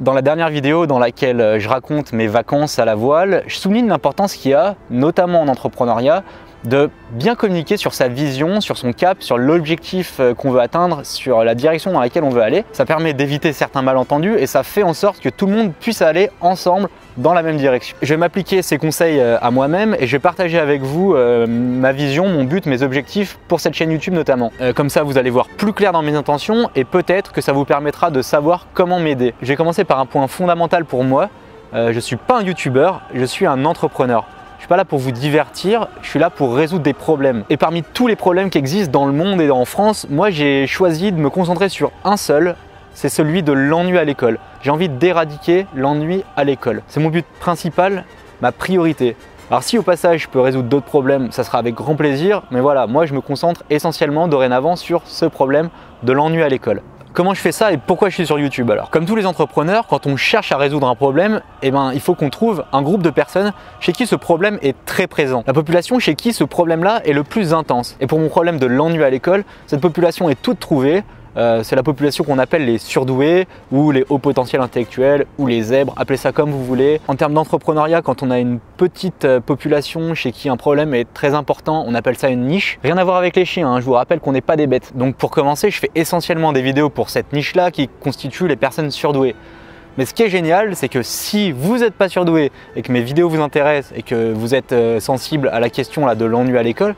Dans la dernière vidéo dans laquelle je raconte mes vacances à la voile, je souligne l'importance qu'il y a, notamment en entrepreneuriat, de bien communiquer sur sa vision, sur son cap, sur l'objectif qu'on veut atteindre, sur la direction dans laquelle on veut aller. Ça permet d'éviter certains malentendus et ça fait en sorte que tout le monde puisse aller ensemble dans la même direction. Je vais m'appliquer ces conseils à moi-même et je vais partager avec vous ma vision, mon but, mes objectifs pour cette chaîne YouTube notamment. Comme ça, vous allez voir plus clair dans mes intentions et peut-être que ça vous permettra de savoir comment m'aider. Je vais commencer par un point fondamental pour moi. Je ne suis pas un YouTuber, je suis un entrepreneur. Je ne suis pas là pour vous divertir, je suis là pour résoudre des problèmes. Et parmi tous les problèmes qui existent dans le monde et en France, moi j'ai choisi de me concentrer sur un seul, c'est celui de l'ennui à l'école. J'ai envie d'éradiquer l'ennui à l'école. C'est mon but principal, ma priorité. Alors si au passage je peux résoudre d'autres problèmes, ça sera avec grand plaisir, mais voilà, moi je me concentre essentiellement dorénavant sur ce problème de l'ennui à l'école. Comment je fais ça et pourquoi je suis sur YouTube alors? Comme tous les entrepreneurs, quand on cherche à résoudre un problème, il faut qu'on trouve un groupe de personnes chez qui ce problème est très présent. La population chez qui ce problème-là est le plus intense. Et pour mon problème de l'ennui à l'école, cette population est toute trouvée. C'est la population qu'on appelle les surdoués ou les hauts potentiels intellectuels ou les zèbres, appelez ça comme vous voulez. En termes d'entrepreneuriat, quand on a une petite population chez qui un problème est très important, on appelle ça une niche. Rien à voir avec les chiens, hein, je vous rappelle qu'on n'est pas des bêtes. Donc pour commencer, je fais essentiellement des vidéos pour cette niche-là qui constitue les personnes surdouées. Mais ce qui est génial, c'est que si vous n'êtes pas surdoué et que mes vidéos vous intéressent et que vous êtes sensible à la question là, de l'ennui à l'école,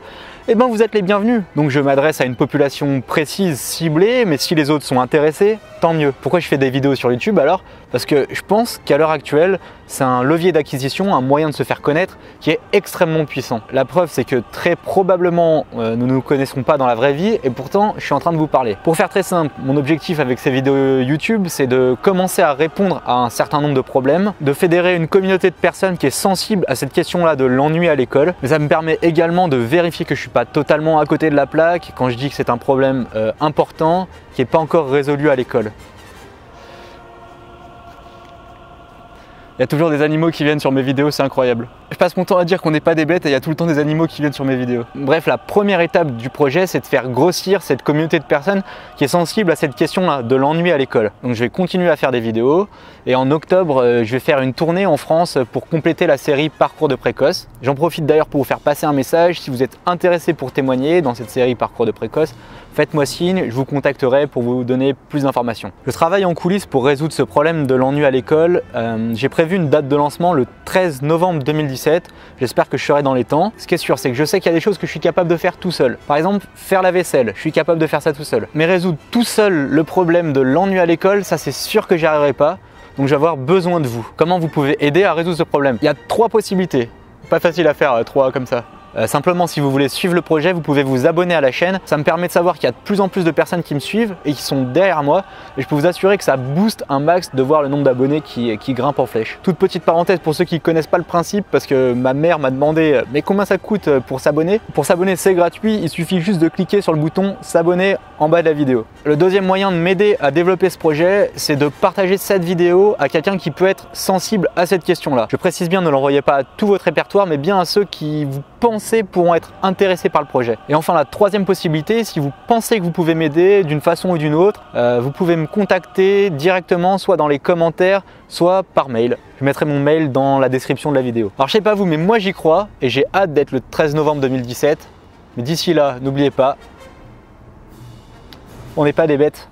eh ben vous êtes les bienvenus. Donc je m'adresse à une population précise, ciblée, mais si les autres sont intéressés, tant mieux. Pourquoi je fais des vidéos sur YouTube alors? Parce que je pense qu'à l'heure actuelle, c'est un levier d'acquisition, un moyen de se faire connaître qui est extrêmement puissant. La preuve, c'est que très probablement, nous ne nous connaisserons pas dans la vraie vie et pourtant, je suis en train de vous parler. Pour faire très simple, mon objectif avec ces vidéos YouTube, c'est de commencer à répondre à un certain nombre de problèmes, de fédérer une communauté de personnes qui est sensible à cette question-là de l'ennui à l'école. Mais ça me permet également de vérifier que je suis pas totalement à côté de la plaque quand je dis que c'est un problème important qui n'est pas encore résolu à l'école. Il y a toujours des animaux qui viennent sur mes vidéos, c'est incroyable. Je passe mon temps à dire qu'on n'est pas des bêtes et il y a tout le temps des animaux qui viennent sur mes vidéos. Bref, la première étape du projet, c'est de faire grossir cette communauté de personnes qui est sensible à cette question-là, de l'ennui à l'école. Donc je vais continuer à faire des vidéos et en octobre, je vais faire une tournée en France pour compléter la série Parcours de précoce. J'en profite d'ailleurs pour vous faire passer un message. Si vous êtes intéressé pour témoigner dans cette série Parcours de précoce, faites-moi signe, je vous contacterai pour vous donner plus d'informations. Je travaille en coulisses pour résoudre ce problème de l'ennui à l'école. J'ai prévu une date de lancement le 13 novembre 2017. J'espère que je serai dans les temps. Ce qui est sûr, c'est que je sais qu'il y a des choses que je suis capable de faire tout seul. Par exemple, faire la vaisselle, je suis capable de faire ça tout seul. Mais résoudre tout seul le problème de l'ennui à l'école, ça c'est sûr que j'y arriverai pas. Donc je vais avoir besoin de vous. Comment vous pouvez aider à résoudre ce problème? Il y a 3 possibilités. Pas facile à faire 3 comme ça. Simplement, si vous voulez suivre le projet, vous pouvez vous abonner à la chaîne. Ça me permet de savoir qu'il y a de plus en plus de personnes qui me suivent et qui sont derrière moi. Et je peux vous assurer que ça booste un max de voir le nombre d'abonnés qui grimpe en flèche. Toute petite parenthèse pour ceux qui ne connaissent pas le principe, parce que ma mère m'a demandé mais combien ça coûte pour s'abonner? Pour s'abonner, c'est gratuit. Il suffit juste de cliquer sur le bouton s'abonner en bas de la vidéo. Le deuxième moyen de m'aider à développer ce projet, c'est de partager cette vidéo à quelqu'un qui peut être sensible à cette question-là. Je précise bien, ne l'envoyez pas à tout votre répertoire, mais bien à ceux qui vous pensez pourront être intéressés par le projet. Et enfin, la troisième possibilité, si vous pensez que vous pouvez m'aider d'une façon ou d'une autre, vous pouvez me contacter directement, soit dans les commentaires, soit par mail. Je mettrai mon mail dans la description de la vidéo. Alors je sais pas vous, mais moi j'y crois et j'ai hâte d'être le 13 novembre 2017. Mais d'ici là, n'oubliez pas, on n'est pas des bêtes.